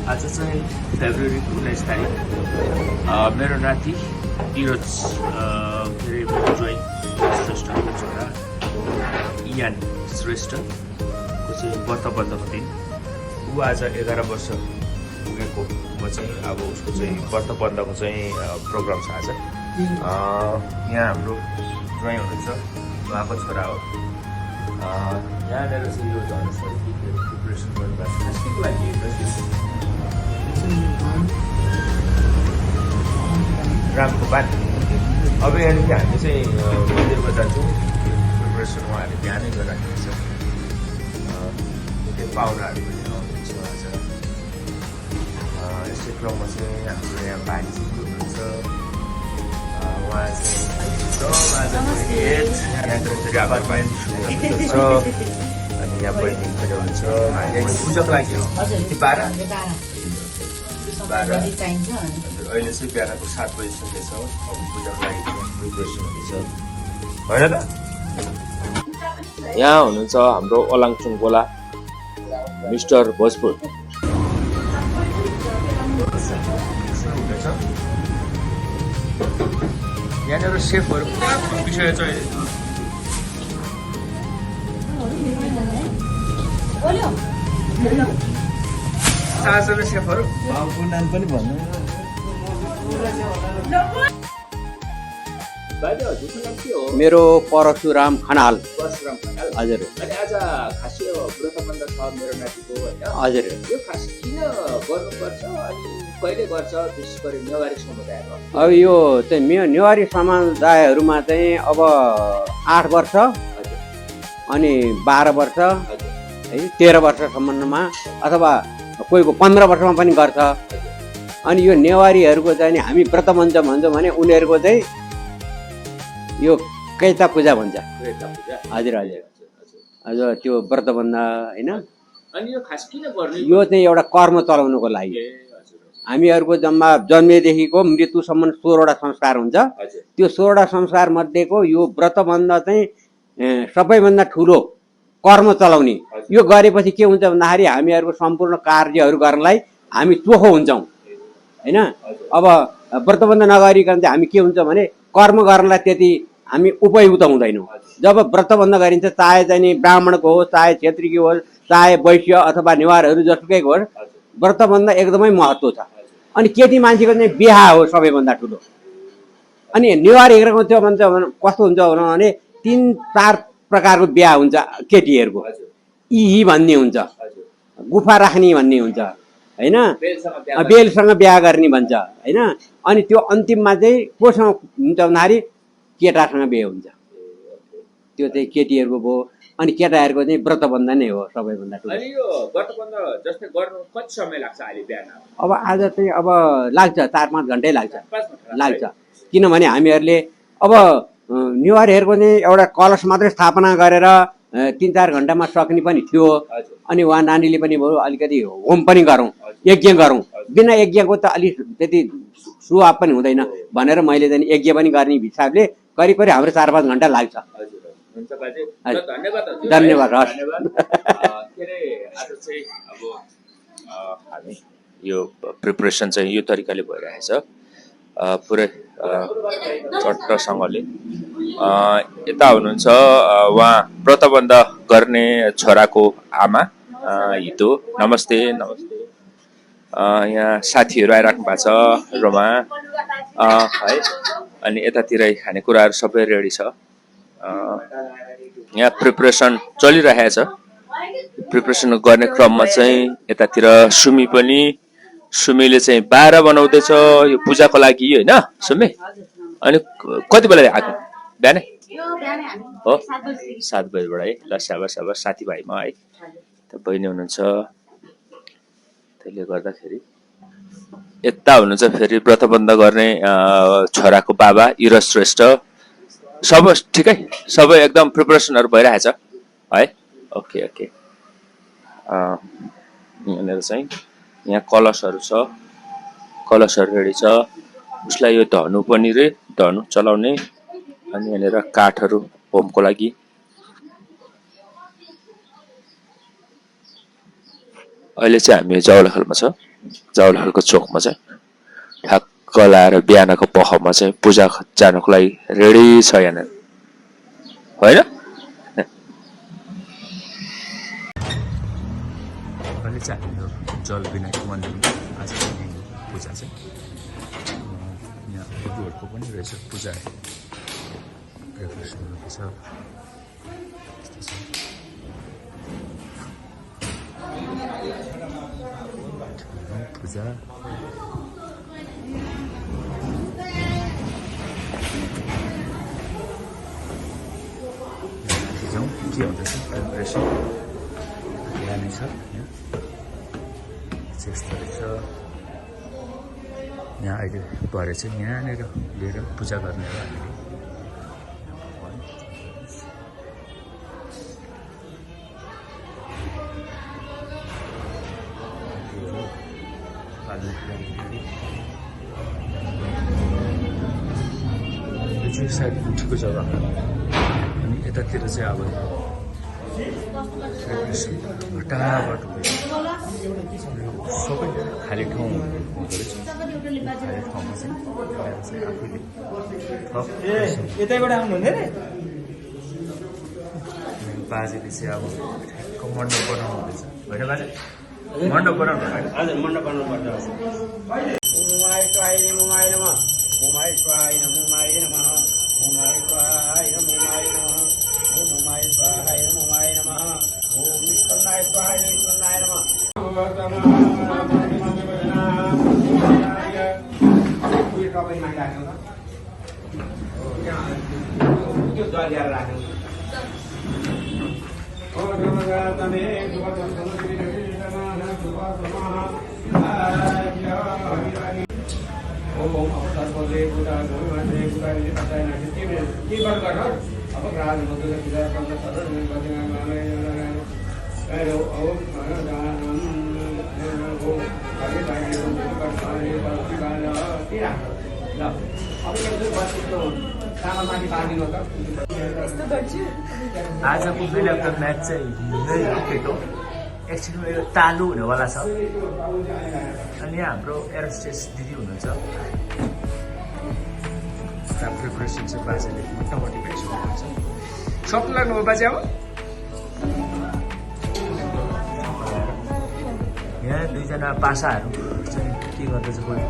आज चाहिँ फेब्रुअरी 19 तारिक मेरो नाति इरोज के अरे मेरो जोइ श्रेष्ठको छोरा इयान श्रेष्ठको चाहिँ व्रतबन्धको दिन ऊ आज 11 वर्ष पुगेको चाहिँ अब उसको चाहिँ व्रतबन्धको चाहिँ प्रोग्राम छ आज। यहाँ हाम्रो जोइ हुनुहुन्छ, उहाँको छोरा हो। यहाँनिर चाहिँ यो धनुषहरू प्रिपरेसन गर्नुभएको छ के लागि रामको बात। अब यहाँदेखि हामी चाहिँ मन्दिरमा जान्छौँ, प्रिपरेसन उहाँहरूले बिहानै गरिराखेको छ। निकै पाहुनाहरू पनि आउनुहुन्छ आज। यसै क्रममा चाहिँ हाम्रो यहाँ बाजी हुनुहुन्छ, उहाँ चाहिँ यहाँनिर फेरि आभार पाइन्छ। अनि यहाँ बहिनी पनि हुनुहुन्छ, पूजाको लागि हो 12 अहिले चाहिँ बिहानको 7 बजिसकेछ। अब पूजाको लागि प्रिपरेसन हुँदैछ होइन त। यहाँ हुनुहुन्छ हाम्रो ओलाङचुङ गोला मिस्टर भोजपुर। यहाँनिर सेफहरू विषय चाहिँ चारजना सेफहरू पनि भन्नु मेरो परशुराम खनाल। हजुर। अनि आज खास यो व्रतबन्ध छ मेरो नातिको होइन। हजुर। यो खास किन गर्नुपर्छ अनि कहिले गर्छ विशेष गरी नेवारी समुदायमा? अब यो चाहिँ नेवारी समुदायहरूमा चाहिँ अब 8 वर्ष अनि 12 वर्ष है 13 वर्षसम्ममा अथवा कोहीको 15 वर्षमा पनि गर्छ। अनि यो नेवारीहरूको चाहिँ हामी व्रतबन्ध भन्छौँ भने उनीहरूको चाहिँ यो कैता पूजा भन्छ। हजुर हजुर हजुर त्यो व्रतबन्ध होइन। अनि यो खास किन गर्ने? यो चाहिँ एउटा कर्म चलाउनुको लागि। हामीहरूको जन्मेदेखिको मृत्युसम्म 16वटा संस्कार हुन्छ। त्यो 16वटा संस्कार मध्येको यो व्रतबन्ध चाहिँ सबैभन्दा ठुलो कर्म चलाउने। यो गरेपछि के हुन्छ भन्दाखेरि हामीहरूको सम्पूर्ण कार्यहरू गर्नलाई हामी चोखो हुन्छौँ होइन। अब व्रतबन्ध नगरिकन चाहिँ हामी के हुन्छ भने कर्म गर्नलाई त्यति हामी उपयुक्त हुँदैनौँ। जब व्रतबन्ध गरिन्छ चाहे चाहिँ नि ब्राह्मणको होस्, चाहे क्षेत्रीको होस्, चाहे वैश्य अथवा नेवारहरू जसुकैको होस्, व्रतबन्ध एकदमै महत्त्व छ। अनि केटी मान्छेको चाहिँ बिहा हो सबैभन्दा ठुलो। अनि नेवारीहरूको त्यो भन्छ कस्तो हुन्छ भने 3-4 प्रकारको बिहा हुन्छ केटीहरूको। यी भन्ने हुन्छ, गुफा राख्ने भन्ने हुन्छ होइन, बेलसँग बिहा गर्ने भन्छ होइन। अनि त्यो अन्तिममा चाहिँ कोसँग हुन्छ भन्दाखेरि केटासँग बिहे हुन्छ। त्यो चाहिँ केटीहरूको भयो। अनि केटाहरूको चाहिँ व्रतबन्ध नै हो सबैभन्दा ठुलो। अनि यो व्रतबन्ध जस्तै गर्नु कति समय लाग्छ अहिले बिहान? अब आज चाहिँ अब लाग्छ 4-5 घन्टै लाग्छ। किनभने हामीहरूले अब नेवारीहरूको चाहिँ एउटा कलश मात्रै स्थापना गरेर 3-4 घन्टामा सक्ने पनि थियो। अनि उहाँ नानीले पनि भयो अलिकति होम पनि गरौँ, यज्ञ गरौँ। बिना यज्ञको त अलिक त्यति सुहाव पनि हुँदैन भनेर मैले चाहिँ यज्ञ पनि गर्ने हिसाबले करिब हाम्रो 4-5 घन्टा लाग्छ। धन्यवाद। हामी यो प्रिपरेसन चाहिँ यो तरिकाले भइरहेछ पुरै चट्टसँगले। यता हुनुहुन्छ उहाँ व्रतबन्ध गर्ने छोराको आमा हितो। नमस्ते नमस्ते। यहाँ साथीहरू आइराख्नु भएको छ रोमा है। अनि यतातिरै खानेकुराहरू सबै रेडी छ। यहाँ प्रिपरेसन चलिरहेको छ। प्रिपरेसन गर्ने क्रममा चाहिँ यतातिर सुमीले चाहिँ 12 बनाउँदैछ यो पूजाको लागि होइन सुमी? अनि कति बेला आएको? बिहानै हो 7 बजीबाट है। ल स्याबास साथीभाइमा है। त बहिनी हुनुहुन्छ, त्यसले गर्दाखेरि यता हुनुहुन्छ फेरि व्रतबन्ध गर्ने छोराको बाबा इरोज श्रेष्ठ। सब ठिकै, सबै एकदम प्रिपरेसनहरू भइरहेछ है। ओके यहाँनिर चाहिँ यहाँ कलशहरू छ, कलशहरू रेडी छ। उसलाई यो धनु पनि धनु चलाउने। अनि यहाँनिर काठहरू होमको लागि अहिले चाहिँ हामी जावलाखेलमा छ। जावलाखेलको चोकमा चाहिँ ठ्याक्क लाएर बिहानको पखमा चाहिँ पूजा जानको लागि रेडी छ यहाँनिर होइन। अहिले चाहिँ हाम्रो जल विनायक मन्दिरमा आज पूजा चाहिँ यहाँ बुढोहरूको पनि रहेछ पूजा प्रिपरेसन हुँदैछ। पूजा जाउँ के हुँदैछ प्रिपरेसन यहाँ नै छ। यस्तो रहेछ यहाँ अहिले भरे चाहिँ यहाँनिर लिएर पूजा गर्ने हो हामीले। यो चाहिँ सायद उठेको जग्गा अनि यतातिर चाहिँ अब टाढाबाट सबै खाली ठाउँ हुँदो रहेछ। खाली ठाउँमा चाहिँ आफूले यतैबाट आउनुहुँदैन बाजेले चाहिँ अब ठ्याक्क मण्डप बनाउनु हुँदैछ होइन बाजे? मण्डप बनाउनु होइन? हजुर मण्डप बनाउनु पर्छ। आजको मेन अफ द म्याच चाहिँ हिँड्दै रोकेको एकछिनमा यो तालु हुनेवाला छ। अनि हाम्रो एरोस्टेस दिदी हुनुहुन्छ। प्रिपरेसन चाहिँ बाजेले मोटामोटी भइसक्नुहुन्छ। सक्नु लाग्नुभयो बाजे? अब यहाँ दुईजना पासाहरू चाहिँ के गर्दैछ कोही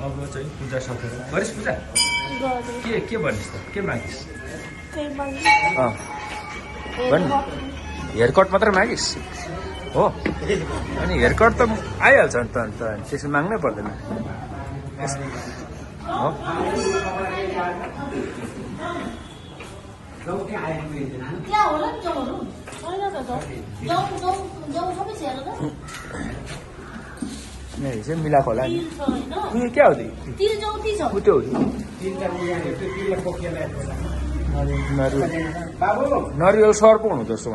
अब चाहिँ पूजा सकेर गरिस् पूजा के भनिस् त के मागिस्? भन्नु हेयर कट मात्र मागिस् हो? अनि हेयर कट त आइहाल्छ नि त अन्त त्यसो माग्नै पर्दैन हो? यही चाहिँ मिलाएको होला नि। क्या हो त्यो? नरिवल सर्प हुनु जस्तो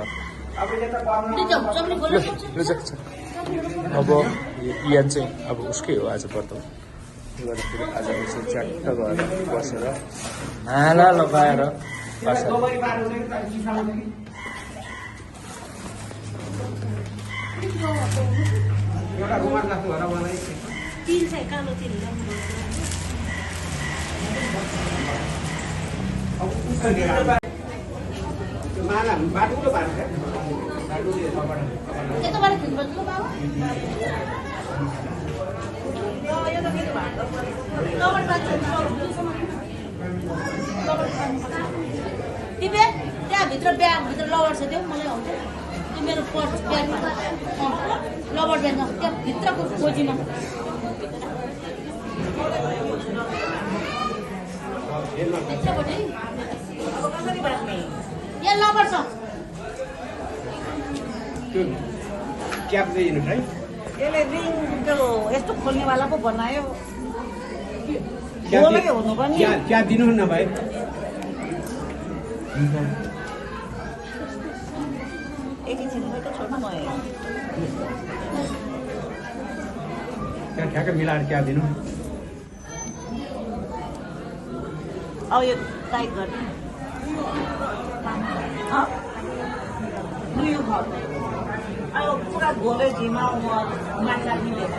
अब यान चाहिँ अब उसकै हो आज पर्दा गर्दाखेरि आज चाहिँ च्याट्ट गएर बसेर माला लगाएर त्यहाँभित्र ब्यागभित्र लवर छ त्यो मलाई आउँछ त्यो मेरो पर्स ब्यागमा लवर ब्याग त्यहाँ भित्रको खोजीमा यहाँ लवर छ क्याप चाहिँ है त्यसले रिङ त्यो यस्तो खोल्ने वाला पो बनायो क्या गोलै हुनु पनि क्या दिनु न भाइ एकैछिन त छोड्नु म क्या ठ्याक्कै मिलाएर क्या दिनु अब यो टाइट गर्ने यो अब पुरा गोलै झिमा माछा मिलेर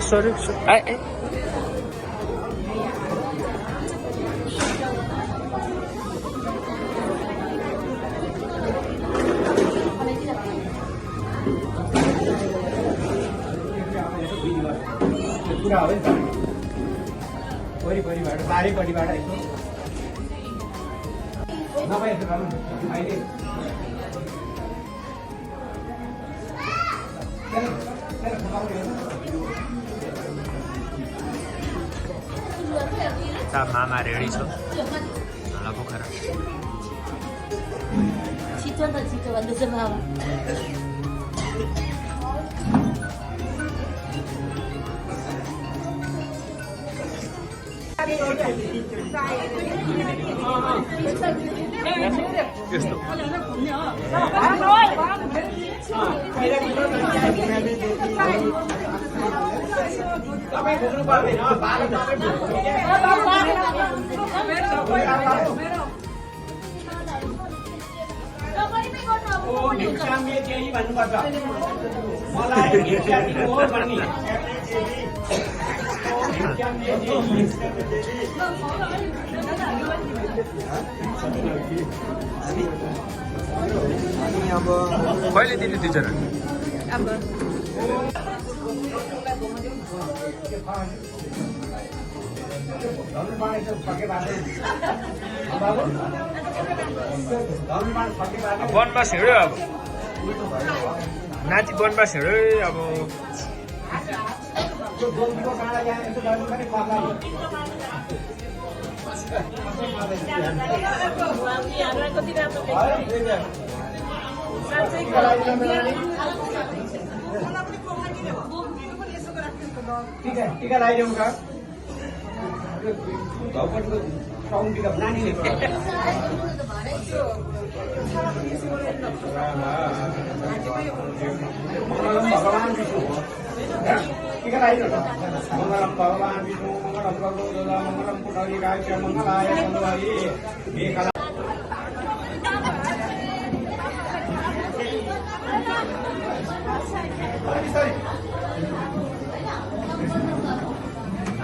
sorry. पुरा हो नि त वरिपरिबाट बारीपट्टिबाट यसो नभए यसो गर्नु अहिले मामा रेडी छ झोला बोकेर छिटो त छिटो भन्दैछ बाबा त्यस्तो तपाईँ बोक्नु पर्दैन भन्नुपर्छ मलाई हो भन्ने कहिले दिने टिचर वनवास हिँड्यो अब नाति वनवास हिँड्यो अब टिका लगाइदेऊ का टिका नानीले भगवान विष्णु टिका लगाइदेऊ मङ्गलम भगवान विष्णु मङ्गलम गरुडध्वजा मङ्गलम पुण्डरीकाय मङ्गलाय मङ्गलाय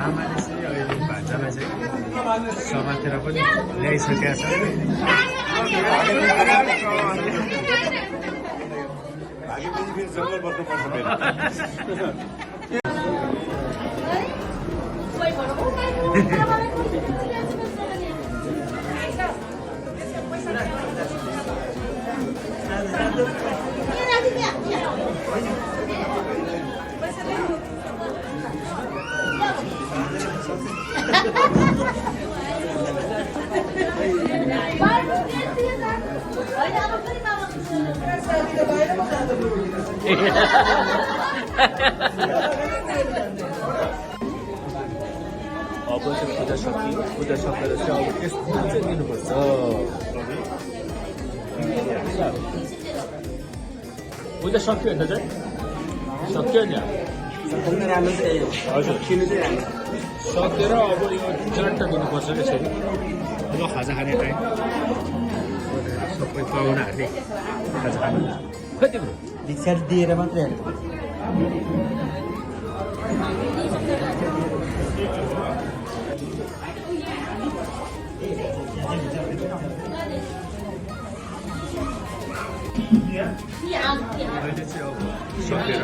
आमाले चाहिँ अहिले भान्जालाई चाहिँ समातेर पनि ल्याइसकेका छ जङ्गल बस्नुपर्छ अब चाहिँ पूजा सकियो पूजा सकेर चाहिँ अब त्यस्तो चाहिँ दिनुपर्छ पूजा सक्यो नि त चाहिँ सक्यो नि हजुर सकेर अब यो चट्ट दिनुपर्छ कि यसरी अब खाजा खाने टाइम सबै पाहुनाहरूले खाजा खानु खै तिम्रो दीक्षा दिएर मात्रै अहिले चाहिँ अब सकेर